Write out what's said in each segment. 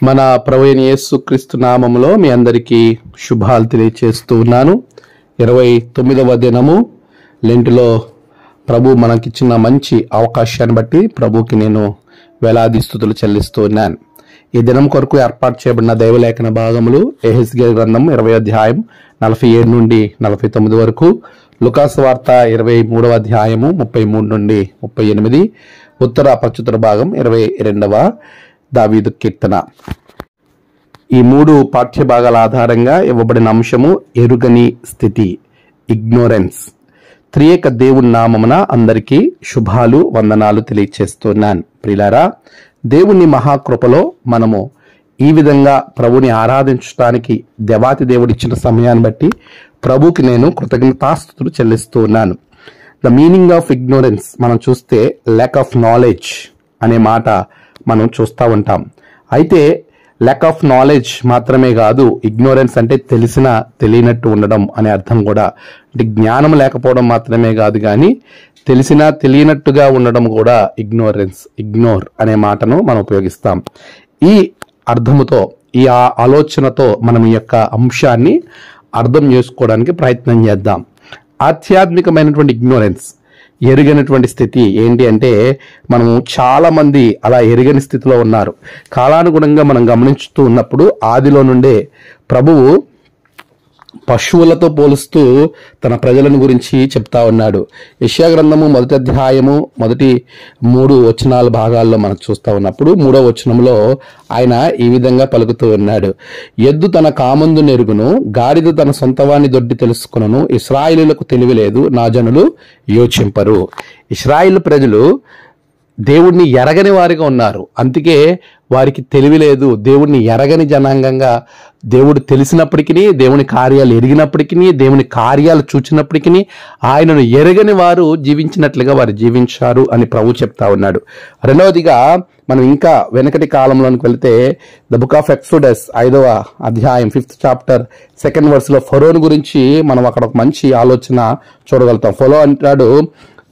మన ప్రభువైన యేసుక్రీస్తు నామములో మీ అందరికీ శుభాలు తెలియచేస్తూ ఉన్నాను. 29వ దినము లెంటులో ప్రభు మనకిచ్చిన మంచి అవకాశాన్ని బట్టి ప్రభుకి నేను వేలాది స్తుతులు చెల్లిస్తూ ఉన్నాను. ఈ దినం కొరకు ఏర్పాటు చేయబడిన దైవలేఖన భాగములు యెహెజ్కేలు గ్రంథం 20వ అధ్యాయం 47 నుండి 49 వరకు, లూకాసు వార్త 23వ అధ్యాయము 33 నుండి 38, ఉత్తర ప్రచుత్తర భాగం 22వ దావీదు కీర్తన. ఈ మూడు పాఠ్య భాగాల ఆధారంగా ఇవ్వబడిన అంశము ఎరుగని స్థితి, ఇగ్నోరెన్స్. త్రియేక దేవుని నామమున అందరికీ శుభాలు వందనాలు తెలియచేస్తున్నాను. ప్రియులారా, దేవుని మహాకృపలో మనము ఈ విధంగా ప్రభుని ఆరాధించడానికి దేవాతి దేవుడిచ్చిన సమయాన్ని బట్టి ప్రభుకి నేను కృతజ్ఞతాస్తుతులు చెల్లిస్తూ ఉన్నాను. ద మీనింగ్ ఆఫ్ ఇగ్నోరెన్స్ మనం చూస్తే ల్యాక్ ఆఫ్ నాలెడ్జ్ అనే మాట మనం చూస్తూ ఉంటాం. అయితే ల్యాక్ ఆఫ్ నాలెడ్జ్ మాత్రమే కాదు, ఇగ్నోరెన్స్ అంటే తెలిసినా తెలియనట్టు ఉండడం అనే అర్థం కూడా. అంటే జ్ఞానం లేకపోవడం మాత్రమే కాదు, కానీ తెలిసినా తెలియనట్టుగా ఉండడం కూడా ఇగ్నోరెన్స్, ఇగ్నోర్ అనే మాటను మనం ఉపయోగిస్తాం. ఈ అర్థముతో, ఈ ఆలోచనతో మనం ఈ యొక్క అంశాన్ని అర్థం చేసుకోవడానికి ప్రయత్నం చేద్దాం. ఆధ్యాత్మికమైనటువంటి ఇగ్నోరెన్స్, ఎరుగనటువంటి స్థితి ఏంటి అంటే, మనము చాలా మంది అలా ఎరుగని స్థితిలో ఉన్నారు. కాలానుగుణంగా మనం గమనించుతూ ఉన్నప్పుడు ఆదిలో నుండే ప్రభువు పశువులతో పోలుస్తూ తన ప్రజలను గురించి చెప్తా ఉన్నాడు. యెషయా గ్రంథము 1వ అధ్యాయము 3 వచనాల భాగాల్లో మనం చూస్తూ ఉన్నప్పుడు 3వ వచనంలో ఆయన ఈ విధంగా పలుకుతూ ఉన్నాడు. ఎద్దు తన కామందు నెరుగును, గాడిద తన సొంతవాన్ని దొడ్డి తెలుసుకును, ఇశ్రాయేలులకు తెలివి లేదు, నా జనులు యోచింపరు. ఇశ్రాయేలు ప్రజలు దేవుణ్ణి ఎరగని వారిగా ఉన్నారు, అందుకే వారికి తెలివి లేదు. దేవుణ్ణి ఎరగని జనాంగంగా, దేవుడు తెలిసినప్పటికీ, దేవుని కార్యాలు ఎరిగినప్పటికీ, దేవుని కార్యాలు చూచినప్పటికీ ఆయనను ఎరగని వారు జీవించినట్లుగా వారు జీవించారు అని ప్రభు చెప్తా ఉన్నాడు. రెండవదిగా మనం ఇంకా వెనకటి కాలంలోనికి వెళితే ద బుక్ ఆఫ్ ఎక్సోడస్ 5వ అధ్యాయం 5th చాప్టర్ 2nd verse ఫరోను గురించి మనం అక్కడ ఒక మంచి ఆలోచన చూడగలుగుతాం. ఫరో అంటాడు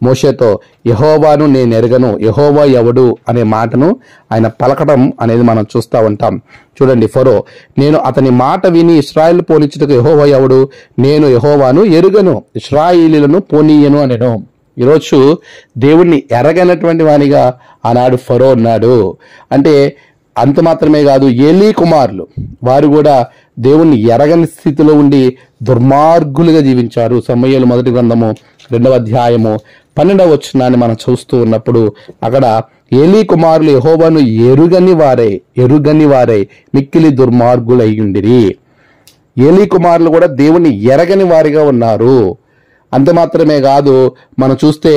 మోషేతో, యెహోవాను నేను ఎరగను, యెహోవా ఎవడు అనే మాటను ఆయన పలకడం అనేది మనం చూస్తూ ఉంటాం. చూడండి, ఫరో, నేను అతని మాట విని ఇశ్రాయేలు పోనిచ్చుటకు యెహోవా ఎవడు, నేను యెహోవాను ఎరుగను, ఇశ్రాయేలీలను పోనీయను అనెను. ఈరోజు దేవుణ్ణి ఎరగనటువంటి వానిగా ఆనాడు ఫరో ఉన్నాడు. అంటే అంత మాత్రమే కాదు, ఏలీ కుమారులు వారు కూడా దేవుణ్ణి ఎరగని స్థితిలో ఉండి దుర్మార్గులుగా జీవించారు. సమూయేలు 1వ గ్రంథము 2వ అధ్యాయము 12వ వచనాన్ని మనం చూస్తూ ఉన్నప్పుడు అక్కడ ఏలీ కుమారులు యెహోవాను ఎరుగని వారై మిక్కిలి దుర్మార్గులయ్యుండిరి. ఏలీ కుమారులు కూడా దేవుణ్ణి ఎరగని వారిగా ఉన్నారు. అంత మాత్రమే కాదు, మనం చూస్తే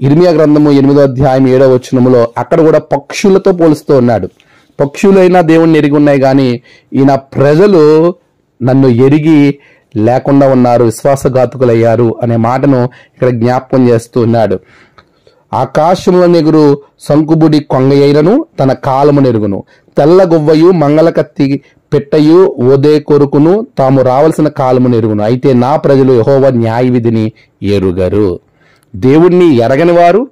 ఇర్మియా గ్రంథము 8వ అధ్యాయం 7వ వచనములో అక్కడ కూడా పక్షులతో పోలుస్తూ ఉన్నాడు. పక్షులైనా దేవుణ్ణి ఎరిగి ఉన్నాయి, కానీ ఈయన ప్రజలు నన్ను ఎరిగి లేకుండా ఉన్నారు, విశ్వాసఘాతుకులయ్యారు అనే మాటను ఇక్కడ జ్ఞాపకం చేస్తూ ఉన్నాడు. ఆకాశంలో నెగురు సంకుబుడి కొంగయైనను తన కాలము నెరుగును, తెల్ల గువ్వయు మంగళ కత్తి పెట్టయు ఓదే కొరుకును తాము రావలసిన కాలము నెరుగును, అయితే నా ప్రజలు యెహోవా న్యాయ విధిని ఎరుగరు. దేవుణ్ణి ఎరగని వారు,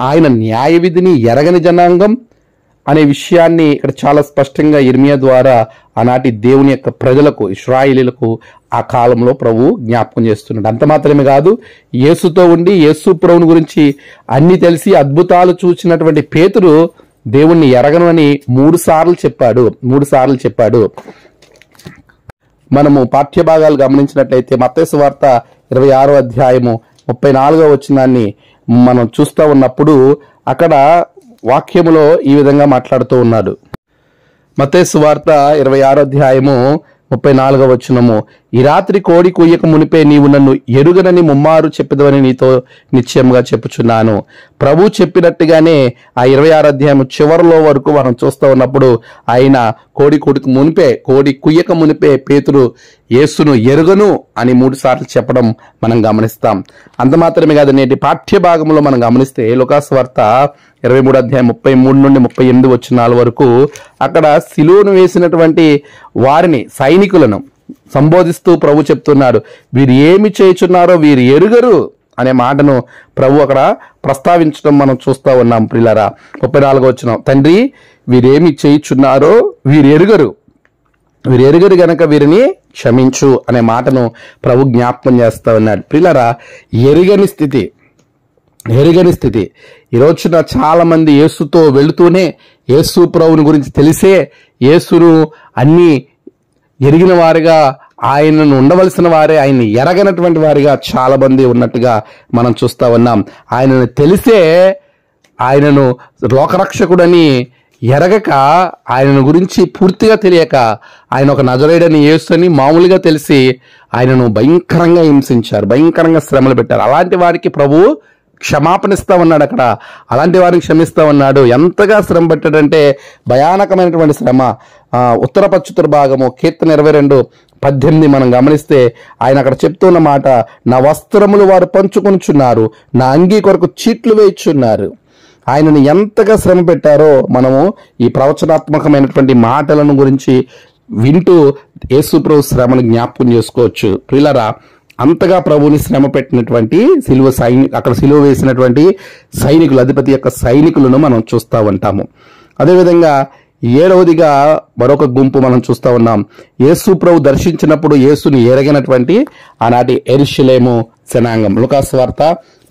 ఆయన న్యాయ విధిని ఎరగని జనాంగం అనే విషయాన్ని ఇక్కడ చాలా స్పష్టంగా ఇర్మియా ద్వారా ఆనాటి దేవుని యొక్క ప్రజలకు, ఇశ్రాయేలీలకు ఆ కాలంలో ప్రభు జ్ఞాపకం చేస్తున్నాడు. అంత మాత్రమే కాదు, యేసుతో ఉండి యేసు ప్రభుని గురించి అన్ని తెలిసి అద్భుతాలు చూసినటువంటి పేతురు దేవుణ్ణి ఎరగను అని 3 సార్లు చెప్పాడు. మనము పాఠ్యభాగాలు గమనించినట్లయితే మత్తయి సువార్త 26వ అధ్యాయము 34వ వచనాన్ని మనం చూస్తూ ఉన్నప్పుడు అక్కడ వాక్యములో ఈ విధంగా మాట్లాడుతూ ఉన్నాడు. మత్తయి సువార్త 26వ అధ్యాయము 34వ వచనము, ఈ రాత్రి కోడి కూయక మునిపే నీవు నన్ను ఎరుగనని ముమ్మారు చెప్పదవని నీతో నిశ్చయంగా చెప్పుచున్నాను. ప్రభు చెప్పినట్టుగానే ఆ 26వ అధ్యాయం చివరిలో వరకు మనం చూస్తూ ఉన్నప్పుడు ఆయన కోడి కుయ్యక మునిపే పేతురు యేసును ఎరుగను అని 3 సార్లు చెప్పడం మనం గమనిస్తాం. అంత మాత్రమే కాదు, నేటి పాఠ్య భాగంలో మనం గమనిస్తే లూకాసు వార్త 23వ అధ్యాయం 33 నుండి 38 వచనాల వరకు అక్కడ సిలువను వేసినటువంటి వారిని, సైనికులను సంబోధిస్తూ ప్రభు చెప్తున్నాడు, వీరు ఏమి చేయుచున్నారో వీరు ఎరుగరు అనే మాటను ప్రభు అక్కడ ప్రస్తావించడం మనం చూస్తూ ఉన్నాం. ప్రియులారా, 34వ వచనం, తండ్రి వీరేమి చేయుచున్నారో వీరెరుగరు గనక వీరిని క్షమించు అనే మాటను ప్రభు జ్ఞాపకం చేస్తా ఉన్నాడు. ప్రియులారా, ఎరుగని స్థితి ఈరోజున చాలా మంది యేసుతో వెళుతూనే యేసు ప్రభుని గురించి తెలిసే యేసును అన్ని ఎరిగిన వారిగా, ఆయనను ఉండవలసిన వారే ఆయన్ని ఎరగనటువంటి వారిగా చాలా మంది ఉన్నట్టుగా మనం చూస్తా ఉన్నాం. ఆయనను తెలిసే ఆయనను లోకరక్షకుడని ఎరగక, ఆయనను గురించి పూర్తిగా తెలియక, ఆయన ఒక నజరేయుడని యేసుని మామూలుగా తెలిసి ఆయనను భయంకరంగా హింసించారు, భయంకరంగా శ్రమలు పెట్టారు. అలాంటి వారికి ప్రభు క్షమాపణ ఇస్తా ఉన్నాడు. అక్కడ అలాంటి వారిని క్షమిస్తా ఉన్నాడు. ఎంతగా శ్రమ పెట్టాడంటే భయానకమైనటువంటి శ్రమ. ఉత్తర పచ్చుత్తర భాగము కీర్తన 22:18 మనం గమనిస్తే ఆయన అక్కడ చెప్తున్న మాట, నా వస్త్రములు వారు పంచుకొనుచున్నారు, నా అంగీ కొరకు చీట్లు వేయిచున్నారు. ఆయనను ఎంతగా శ్రమ పెట్టారో మనము ఈ ప్రవచనాత్మకమైనటువంటి మాటలను గురించి వింటూ యేసు ప్రభు శ్రమను జ్ఞాపకం చేసుకోవచ్చు. ప్రియులారా, అంతగా ప్రభుని శ్రమ పెట్టినటువంటి అక్కడ సిలువ వేసినటువంటి సైనికులు, అధిపతి యొక్క సైనికులను మనం చూస్తూ ఉంటాము. అదేవిధంగా 7వదిగా మరొక గుంపు మనం చూస్తూ ఉన్నాం. యేసు ప్రభు దర్శించినప్పుడు యేసుని ఎరగినటువంటి ఆనాటి యెరూషలేము జనాంగం. లూకాసు వార్త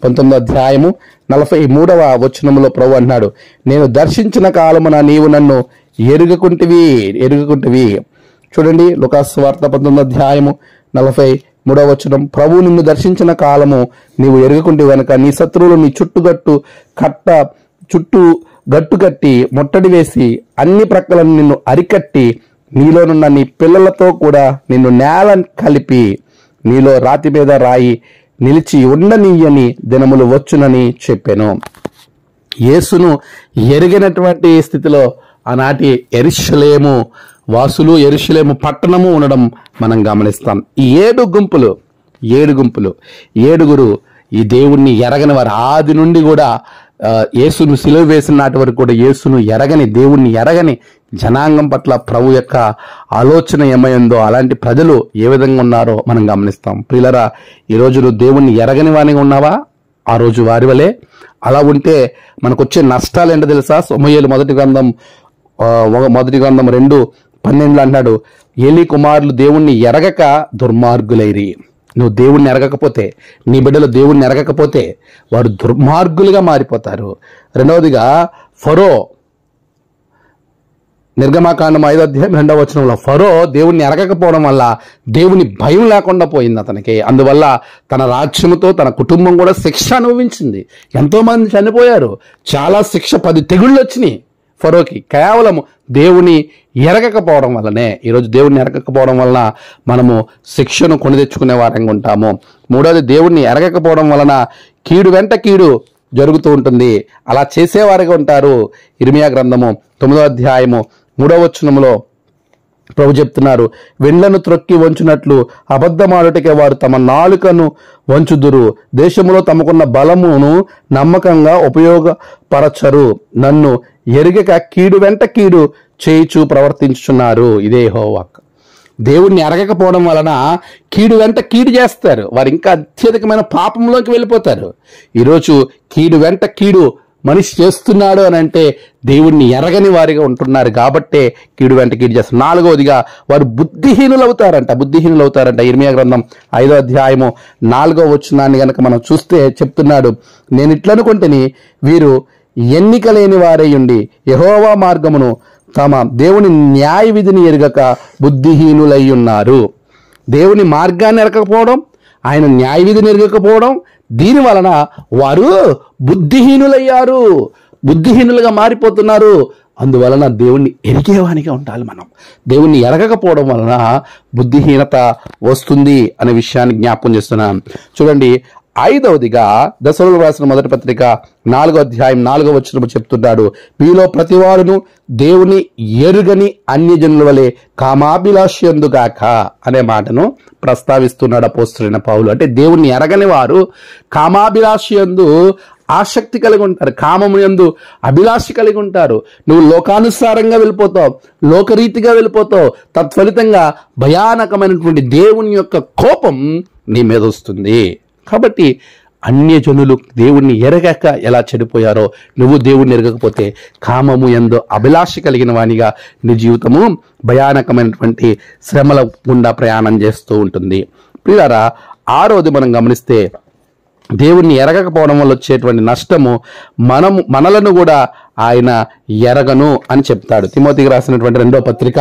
19:43 ప్రభు అన్నాడు, నేను దర్శించిన కాలమున నీవు నన్ను ఎరుగుకుంటివి. చూడండి, లూకాసు వార్త 19:43 ప్రభు నిన్ను దర్శించిన కాలము నీవు ఎరుగుకుంటివి కనుక నీ శత్రువులు నీ చుట్టూ గట్టు కట్టి ముట్టడి వేసి అన్ని ప్రక్కలను నిన్ను అరికట్టి నీలోనున్న నీ పిల్లలతో కూడా నిన్ను నేల కలిపి నీలో రాతి మీద రాయి నిలిచి ఉండనీయని దినములు వచ్చునని చెప్పాను. యేసును ఎరిగినటువంటి స్థితిలో ఆనాటి యెరూషలేము వాసులు, యెరూషలేము పట్టణము ఉండడం మనం గమనిస్తాం. ఈ 7 గుంపులు 7గురు ఈ దేవుణ్ణి ఎరగని వారు, ఆది నుండి కూడా యేసును సిలువ వేసిన నాటి వరకు కూడా యేసును ఎరగని, దేవుణ్ణి ఎరగని జనాంగం పట్ల ప్రభు యొక్క ఆలోచన ఏమైందో, అలాంటి ప్రజలు ఏ విధంగా ఉన్నారో మనం గమనిస్తాం. ప్రియులరా, ఈరోజు నువ్వు దేవుణ్ణి ఎరగని వానిగా ఉన్నావా? ఆ రోజు వారి వలె. అలా ఉంటే మనకు వచ్చే నష్టాలు ఏంటో తెలుసా? సమూయేలు మొదటి గ్రంథం 2:12 అంటాడు, ఏలీ కుమారులు దేవుణ్ణి ఎరగక దుర్మార్గులైరి. నువ్వు దేవుణ్ణి ఎరగకపోతే, నీ బిడ్డలు దేవుణ్ణి ఎరగకపోతే వారు దుర్మార్గులుగా మారిపోతారు. రెండవదిగా ఫరో, నిర్గమాకాండం 5:2 ఫరో దేవుణ్ణి ఎరగకపోవడం వల్ల దేవుని భయం లేకుండా పోయింది అతనికి. అందువల్ల తన రాజ్యముతో తన కుటుంబం కూడా శిక్ష అనుభవించింది. ఎంతో మంది చనిపోయారు. చాలా శిక్ష, 10 తెగుళ్ళు వచ్చినాయి ఫరోకి, కేవలం దేవుని ఎరగకపోవడం వల్లనే. ఈరోజు దేవుణ్ణి ఎరగకపోవడం వలన మనము శిక్షను కొని తెచ్చుకునే వారంగా ఉంటాము. మూడవది, దేవుణ్ణి ఎరగకపోవడం వలన కీడు వెంట కీడు జరుగుతూ ఉంటుంది. అలా చేసేవారిగా ఉంటారు. ఇర్మియా గ్రంథము 9:3 ప్రభు చెప్తున్నారు, వెండ్లను త్రొక్కి వంచునట్లు అబద్ధమాడుటకే వారు తమ నాలుకను వంచుదురు. దేశములో తమకున్న బలమును నమ్మకంగా ఉపయోగపరచరు. నన్ను ఎరుగక కీడు వెంట కీడు చేయిచు ప్రవర్తించుచున్నారు. ఇదే యెహోవా. దేవుణ్ణి ఎరగకపోవడం వలన కీడు వెంట కీడు చేస్తారు. వారు ఇంకా అత్యధికమైన పాపంలోకి వెళ్ళిపోతారు. ఈరోజు కీడు వెంట కీడు మనిషి చేస్తున్నాడు అని అంటే దేవుణ్ణి ఎరగని వారిగా ఉంటున్నారు కాబట్టే కీడు వెంట కీడు చేస్తారు. 4వదిగా వారు బుద్ధిహీనులు అవుతారంట. ఇర్మియా గ్రంథం 5:4 గనక మనం చూస్తే చెప్తున్నాడు, నేను ఇట్లనుకుంటేని వీరు ఎన్నిక లేని వారై ఉండి యెహోవా మార్గమును తమ దేవుని న్యాయ విధిని ఎరగక బుద్ధిహీనులై ఉన్నారు. దేవుని మార్గాన్ని ఎరగకపోవడం, ఆయన న్యాయ విధిని ఎరగకపోవడం, దీని వలన వారు బుద్ధిహీనులయ్యారు, బుద్ధిహీనులుగా మారిపోతున్నారు. అందువలన దేవుణ్ణి ఎరిగేవానిగా ఉండాలి మనం. దేవుణ్ణి ఎరగకపోవడం వలన బుద్ధిహీనత వస్తుంది అనే విషయాన్ని జ్ఞాపకం చేస్తున్నాను. చూడండి, 5వదిగా దశలోనికి రాసిన మొదటి పత్రిక 4:4 చెప్తున్నాడు, మీలో ప్రతివాడును దేవుని ఎరుగని అన్యజనుల వలె కామాభిలాషియందుగాక అనే మాటను ప్రస్తావిస్తున్నాడు అపోస్తలుడైన పౌలు. అంటే దేవుణ్ణి ఎరగని వారు కామాభిలాషియందు ఆసక్తి కలిగి ఉంటారు, కామము యందు అభిలాష కలిగి ఉంటారు. నువ్వు లోకానుసారంగా వెళ్ళిపోతావు, లోకరీతిగా వెళ్ళిపోతావు. తత్ఫలితంగా భయానకమైనటువంటి దేవుని యొక్క కోపం నీ మీద వస్తుంది. కాబట్టి అన్యజనులు దేవుణ్ణి ఎరగక ఎలా చెడిపోయారో, నువ్వు దేవుణ్ణి ఎరగకపోతే కామము యందు అభిలాష కలిగిన వానిగా నీ జీవితము భయానకమైనటువంటి శ్రమల గుండా ప్రయాణం చేస్తూ ఉంటుంది. ప్రియులారా, ఆరోది మనం గమనిస్తే దేవుణ్ణి ఎరగకపోవడం వల్ల వచ్చేటువంటి నష్టము మనలను కూడా ఆయన ఎరగను అని చెప్తాడు. తిమోతికి రాసినటువంటి 2వ పత్రిక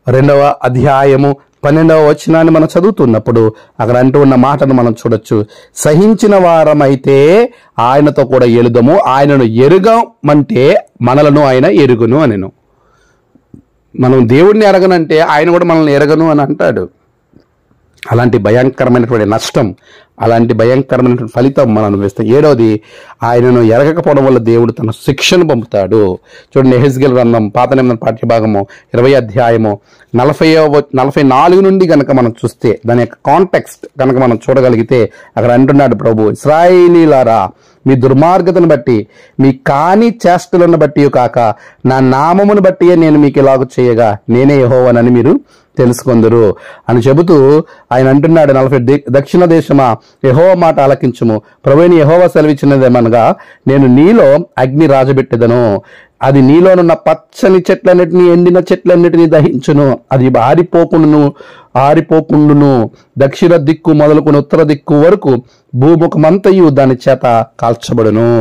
2వ అధ్యాయము 12వ వచనాన్ని మనం చదువుతున్నప్పుడు అక్కడ అంటూ ఉన్న మాటను మనం చూడొచ్చు. సహించిన వారమైతే ఆయనతో కూడా ఎలుదము, ఆయనను ఎరుగమంటే మనలను ఆయన ఎరుగును అనెను. మనం దేవుణ్ణి ఎరగనంటే ఆయన కూడా మనల్ని ఎరగను అని అంటాడు. అలాంటి భయంకరమైనటువంటి నష్టం, అలాంటి భయంకరమైనటువంటి ఫలితం మనం అనుభవిస్తాం. 7వది, ఆయనను ఎరగకపోవడం వల్ల దేవుడు తన శిక్షను పంపుతాడు. చూడండి, యెహెజ్కేలు గ్రంథం పాత నిబంధన పాఠ్యభాగము 20వ అధ్యాయము 44 నుండి కనుక మనం చూస్తే, దాని యొక్క కాంటెక్స్ట్ కనుక మనం చూడగలిగితే అక్కడ అంటున్నాడు ప్రభు, ఇశ్రాయేలీయులారా, మీ దుర్మార్గతను బట్టి, మీ కాని చేష్టలను బట్టి కాక నా నామమును బట్టి నేను మీకు ఇలాగ చేయగా నేనే యెహోవానని మీరు తెలుసుకొందురు అని చెబుతూ ఆయన అంటున్నాడు. 40 దక్షిణ దేశమా, యెహోవా మాట ఆలకించుము. ప్రభువైన యెహోవా సెలవిచ్చినదేమనగా, నేను నీలో అగ్ని రాజబెట్టెదను, అది నీలోనున్న పచ్చని చెట్లన్నిటినీ ఎండిన చెట్లన్నిటినీ దహించును, అది ఆరిపోకుండును, దక్షిణ దిక్కు మొదలుకొని ఉత్తర దిక్కు వరకు భూముఖమంతయు దాని చేత కాల్చబడును.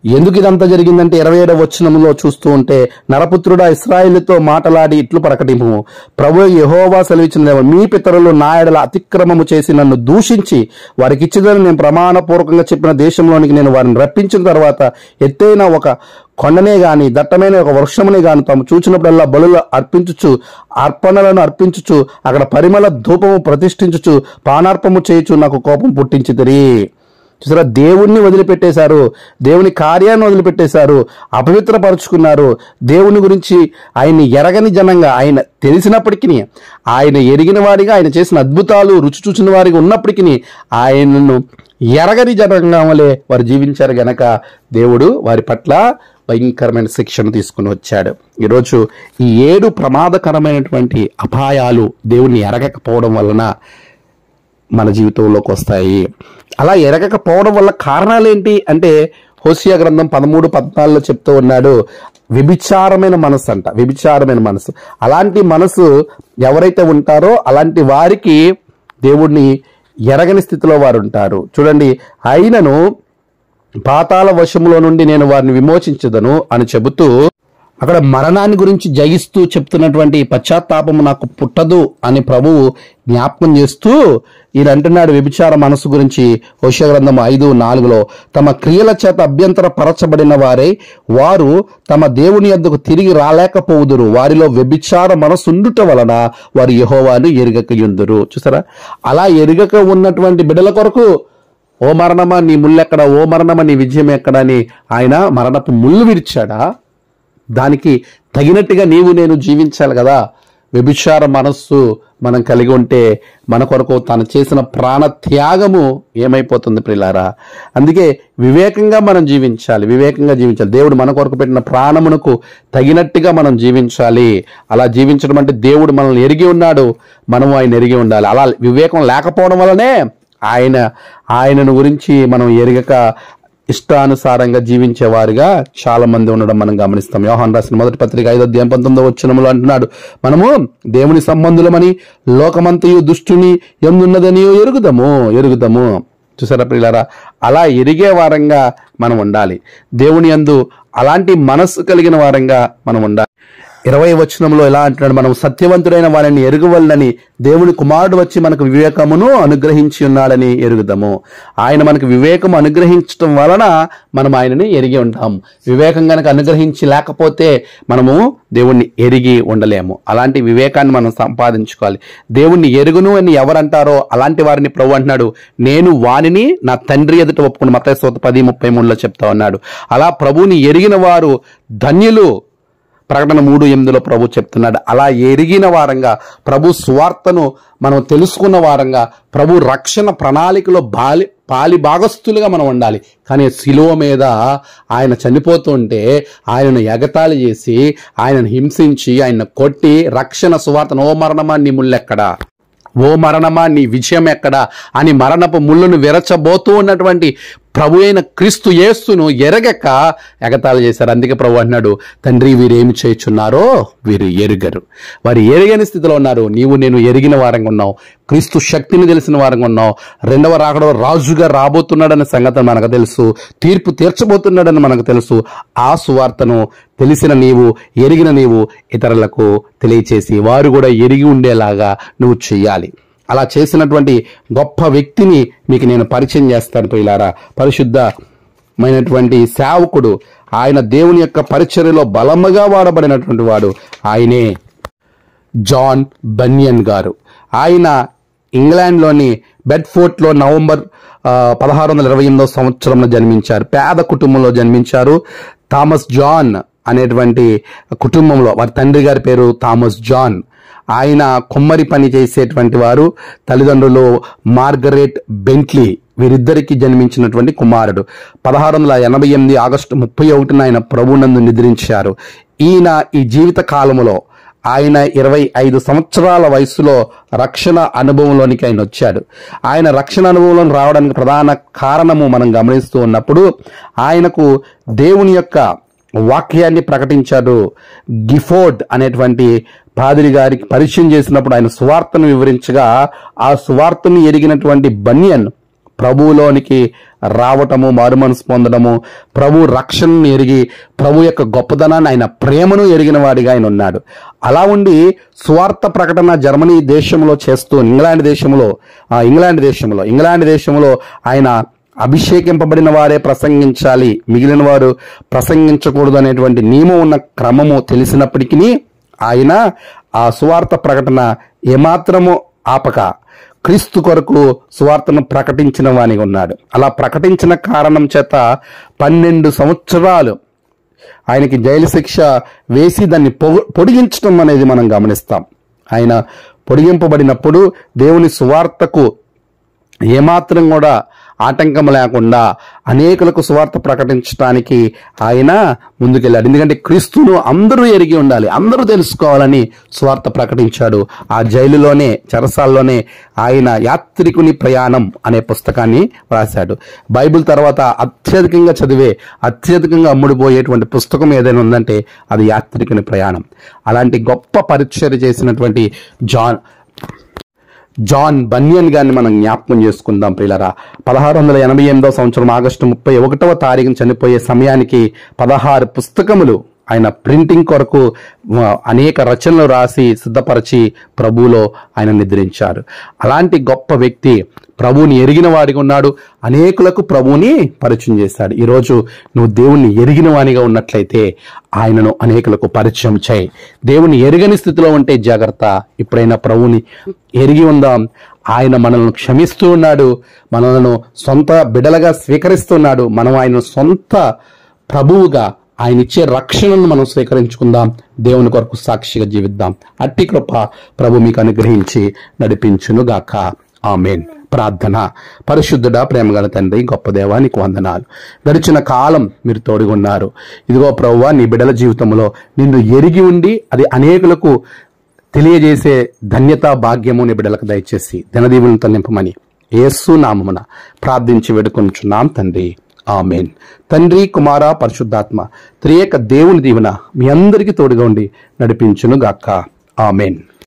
ఎందుకు ఇదంతా జరిగిందంటే 27వ వచనంలో చూస్తూ ఉంటే, నరపుత్రుడా, ఇశ్రాయేలుతో మాటలాడి ఇట్లు ప్రకటింపు, ప్రభువు యెహోవా సెలవిచ్చినదేమో, మీ పితరులు నా ఎడల అతిక్రమము చేసి నన్ను దూషించి వారికి ఇచ్చిదని నేను ప్రమాణపూర్వకంగా చెప్పిన దేశంలోనికి నేను వారిని రప్పించిన తర్వాత ఎత్తైన ఒక కొండనే గాని దట్టమైన ఒక వృక్షమునే గాని తాము చూచినప్పుడల్లా బలులు అర్పణలను అర్పించుచు అక్కడ పరిమళ ధూపము ప్రతిష్ఠించుచు పానార్పము చేయుచు నాకు కోపం పుట్టించితిరి. చూసారా, దేవుణ్ణి వదిలిపెట్టేశారు, దేవుని కార్యాన్ని వదిలిపెట్టేశారు, అపవిత్రపరుచుకున్నారు. దేవుని గురించి ఆయన్ని ఎరగని జనంగా, ఆయన తెలిసినప్పటికీ, ఆయన ఎరిగిన వారిగా, ఆయన చేసిన అద్భుతాలు రుచి చూసిన వారిగా ఉన్నప్పటికీ ఆయనను ఎరగని జనంగా వలె వారు జీవించారు గనక దేవుడు వారి పట్ల భయంకరమైన శిక్షను తీసుకుని వచ్చాడు. ఈరోజు ఈ 7 ప్రమాదకరమైనటువంటి అపాయాలు దేవుణ్ణి ఎరగకపోవడం వలన మన జీవితంలోకి వస్తాయి. అలా ఎరగకపోవడం వల్ల కారణాలు ఏంటి అంటే, హోషేయ గ్రంథం 13:14 చెప్తూ ఉన్నాడు, వ్యభిచారమైన మనసు అంట, వ్యభిచారమైన మనసు. అలాంటి మనసు ఎవరైతే ఉంటారో అలాంటి వారికి దేవుణ్ణి ఎరగని స్థితిలో వారు ఉంటారు. చూడండి, ఆయనను పాతాళ వశములో నుండి నేను వారిని విమోచించదను అని చెబుతూ అక్కడ మరణాన్ని గురించి జయిస్తూ చెప్తున్నటువంటి పశ్చాత్తాపము నాకు పుట్టదు అని ప్రభువు జ్ఞాపకం చేస్తూ ఈయన అంటున్నాడు వ్యభిచార మనసు గురించి. హోషేయ గ్రంథం 5:4 తమ క్రియల చేత అభ్యంతర పరచబడిన వారే వారు తమ దేవుని యొద్దకు తిరిగి రాలేకపోవుదురు, వారిలో వ్యభిచార మనసు ఉండుట వలన వారు యెహోవాను ఎరుగకయుందురు. చూసారా, అలా ఎరుగక ఉన్నటువంటి బిడ్డల కొరకు ఓ మరణమా నీ ముళ్ళెక్కడా, ఓ మరణమా నీ విజయం ఎక్కడా అని ఆయన మరణపు ముళ్ళు విరిచాడా? దానికి తగినట్టుగా నీవు నేను జీవించాలి కదా. వ్యభిచార మనస్సు మనం కలిగి ఉంటే మన కొరకు తను చేసిన ప్రాణ త్యాగము ఏమైపోతుంది ప్రియులారా. అందుకే వివేకంగా మనం జీవించాలి, వివేకంగా జీవించాలి. దేవుడు మన కొరకు పెట్టిన ప్రాణమునకు తగినట్టుగా మనం జీవించాలి. అలా జీవించడం అంటే దేవుడు మనల్ని ఎరిగి ఉన్నాడు, మనము ఆయన ఎరిగి ఉండాలి. అలా వివేకం లేకపోవడం వల్లనే ఆయనను గురించి మనం ఎరగక ఇష్టానుసారంగా జీవించేవారుగా చాలా మంది ఉండడం మనం గమనిస్తాం. యోహాను రాసిన మొదటి పత్రిక 5వ అధ్యాయం 19వ వచనములో అంటున్నాడు, మనము దేవుని సంబంధులమని లోకమంతయు దుష్టుని ఎందున్నదని ఎరుగుదము. చూసారా ప్రియులారా, అలా ఎరిగే వారంగా మనం ఉండాలి. దేవుని యందు అలాంటి మనస్సు కలిగిన వారంగా మనం ఉండాలి. 20వ వచనంలో ఎలా అంటున్నాడు, మనం సత్యవంతుడైన వారిని ఎరుగవలనని దేవుని కుమారుడు వచ్చి మనకు వివేకమును అనుగ్రహించి ఉన్నాడని ఎరుగుదాము. ఆయన మనకు వివేకము అనుగ్రహించడం వలన మనం ఆయనని ఎరిగి ఉంటాం. వివేకం కనుక అనుగ్రహించి లేకపోతే మనము దేవుణ్ణి ఎరిగి ఉండలేము. అలాంటి వివేకాన్ని మనం సంపాదించుకోవాలి. దేవుణ్ణి ఎరుగును అని ఎవరంటారో అలాంటి వారిని ప్రభు అంటున్నాడు, నేను వానిని నా తండ్రి ఎదుట ఒప్పుకుని మత్తయి 10:33 చెప్తా ఉన్నాడు. అలా ప్రభువుని ఎరిగిన వారు ధన్యులు. ప్రకటన 3:8 ప్రభు చెప్తున్నాడు. అలా ఎరిగిన వారంగా, ప్రభు స్వార్థను మనం తెలుసుకున్న వారంగా, ప్రభు రక్షణ ప్రణాళికలో పాలి భాగస్థులుగా మనం ఉండాలి. కానీ శిలువ మీద ఆయన చనిపోతుంటే ఆయనను ఎగతాళి చేసి, ఆయనను హింసించి, ఆయన కొట్టి రక్షణ సువార్తను, ఓ మరణమా నీ ముళ్ళెక్కడా ఓ మరణమా నీ విజయం ఎక్కడా అని మరణపు ముళ్ళను విరచబోతూ ఉన్నటువంటి ప్రభు అయిన క్రీస్తు యేసును ఎరగక ఎగతాళి చేశారు. అందుకే ప్రభు అన్నాడు, తండ్రి వీరేమి చేయుచున్నారో వీరు ఎరుగరు. వారు ఎరగని స్థితిలో ఉన్నారు. నీవు నేను ఎరిగిన వారంగా ఉన్నావు, క్రీస్తు శక్తిని తెలిసిన వారంగా ఉన్నావు. రెండవ రాకడలో రాజుగా రాబోతున్నాడనే సంగతి మనకు తెలుసు, తీర్పు తీర్చబోతున్నాడని మనకు తెలుసు. ఆ సువార్తను తెలిసిన నీవు, ఎరిగిన నీవు ఇతరులకు తెలియచేసి వారు కూడా ఎరిగి ఉండేలాగా నువ్వు చెయ్యాలి. అలా చేసినటువంటి గొప్ప వ్యక్తిని మీకు నేను పరిచయం చేస్తాను ప్రియులారా. పరిశుద్ధమైనటువంటి సేవకుడు, ఆయన దేవుని యొక్క పరిచర్యలో బలముగా వాడబడినటువంటి వాడు ఆయనే జాన్ బన్యన్ గారు. ఆయన ఇంగ్లాండ్లోని బెడ్ఫోర్ట్లో నవంబర్ 1628 సంవత్సరంలో జన్మించారు. పేద కుటుంబంలో జన్మించారు. థామస్ జాన్ అనేటువంటి కుటుంబంలో, వారి తండ్రి గారి పేరు థామస్ జాన్. ఆయన కొమ్మరి పని చేసేటువంటి వారు. తల్లిదండ్రులు మార్గరెట్ బెంట్లీ, వీరిద్దరికి జన్మించినటువంటి కుమారుడు. 1688 ఆగస్టు 31 ఆయన ప్రభునందు నిద్రించారు. ఈయన ఈ జీవిత కాలములో ఆయన 25 సంవత్సరాల వయసులో రక్షణ అనుభవంలోనికి ఆయన వచ్చాడు. ఆయన రక్షణ అనుభవంలో రావడానికి ప్రధాన కారణము మనం గమనిస్తూ ఉన్నప్పుడు, ఆయనకు దేవుని యొక్క వాక్యాన్ని ప్రకటించాడు. గిఫోర్డ్ అనేటువంటి పాదిరి గారికి పరిచయం చేసినప్పుడు ఆయన సువార్తను వివరించగా, ఆ సువార్తను ఎరిగినటువంటి బన్యన్ ప్రభువులోనికి రావటము, మారుమనసు పొందడము, ప్రభు రక్షణను ఎరిగి ప్రభు యొక్క గొప్పదనాన్ని, ఆయన ప్రేమను ఎరిగిన వాడిగా ఆయన ఉన్నాడు. అలా ఉండి సువార్త ప్రకటన జర్మనీ దేశంలో చేస్తూ ఇంగ్లాండ్ దేశంలో ఆయన అభిషేకింపబడిన వారే ప్రసంగించాలి, మిగిలిన వారు ప్రసంగించకూడదు అనేటువంటి నియమం ఉన్న క్రమము తెలిసినప్పటికీ ఆయన ఆ సువార్త ప్రకటన ఏమాత్రము ఆపక క్రీస్తు కొరకు సువార్తను ప్రకటించిన వానిగా ఉన్నాడు. అలా ప్రకటించిన కారణం చేత 12 సంవత్సరాలు ఆయనకి జైలు శిక్ష వేసి దాన్ని పొడిగించడం అనేది మనం గమనిస్తాం. ఆయన పొడిగింపబడినప్పుడు దేవుని సువార్తకు ఏమాత్రం కూడా ఆటంకం లేకుండా అనేకులకు సువార్త ప్రకటించడానికి ఆయన ముందుకెళ్ళాడు. ఎందుకంటే క్రీస్తును అందరూ ఎరిగి ఉండాలి, అందరూ తెలుసుకోవాలని సువార్త ప్రకటించాడు. ఆ జైలులోనే, చెరసాల్లోనే ఆయన యాత్రికుని ప్రయాణం అనే పుస్తకాన్ని రాశాడు. బైబిల్ తర్వాత అత్యధికంగా అమ్ముడుపోయేటువంటి పుస్తకం ఏదైనా ఉందంటే అది యాత్రికుని ప్రయాణం. అలాంటి గొప్ప పరిచర్య చేసినటువంటి జాన్ బన్యన్ గారిని మనం జ్ఞాపకం చేసుకుందాం ప్రియులారా. 1688 సంవత్సరం ఆగస్టు 31వ తారీఖున చనిపోయే సమయానికి 16 పుస్తకములు ఆయన ప్రింటింగ్ కొరకు అనేక రచనలు రాసి సిద్ధపరిచి ప్రభువులో ఆయన నిద్రించారు. అలాంటి గొప్ప వ్యక్తి ప్రభువుని ఎరిగిన వాడిగా ఉన్నాడు. అనేకులకు ప్రభువుని పరిచయం చేశాడు. ఈరోజు నువ్వు దేవుణ్ణి ఎరిగిన వానిగా ఉన్నట్లయితే ఆయనను అనేకులకు పరిచయం చేయి. దేవుని ఎరగని స్థితిలో ఉంటే జాగ్రత్త. ఇప్పుడైనా ప్రభువుని ఎరిగి ఉందాం. ఆయన మనల్ని క్షమిస్తూ ఉన్నాడు, మనలను సొంత బిడలుగా స్వీకరిస్తున్నాడు. మనం ఆయన సొంత ప్రభువుగా, ఆయన ఇచ్చే రక్షణను మనం స్వీకరించుకుందాం. దేవుని కొరకు సాక్షిగా జీవిద్దాం. అట్టి కృప ప్రభు మీకు అనుగ్రహించి నడిపించును గాక. ఆమేన్. ప్రార్థన. పరిశుద్ధుడా, ప్రేమగల తండ్రి, గొప్ప దేవా, నీకు వందనాలు. గడిచిన కాలం మీరు తోడుగున్నారు. ఇదిగో ప్రభువా, నీ బిడ్డల జీవితంలో నిన్ను ఎరిగి ఉండి అది అనేకులకు తెలియజేసే ధన్యత, భాగ్యము నీ బిడ్డలకు దయచేసి దినదీవులతో నింపమని యేసు నామమున ప్రార్థించి వేడుకొనుచున్నాం తండ్రి. ఆమేన్. తండ్రి, కుమార, పరిశుద్ధాత్మ త్రియేక దేవుని దీవెన మీ అందరికీ తోడుగా ఉండి నడిపించును గాక. ఆమేన్.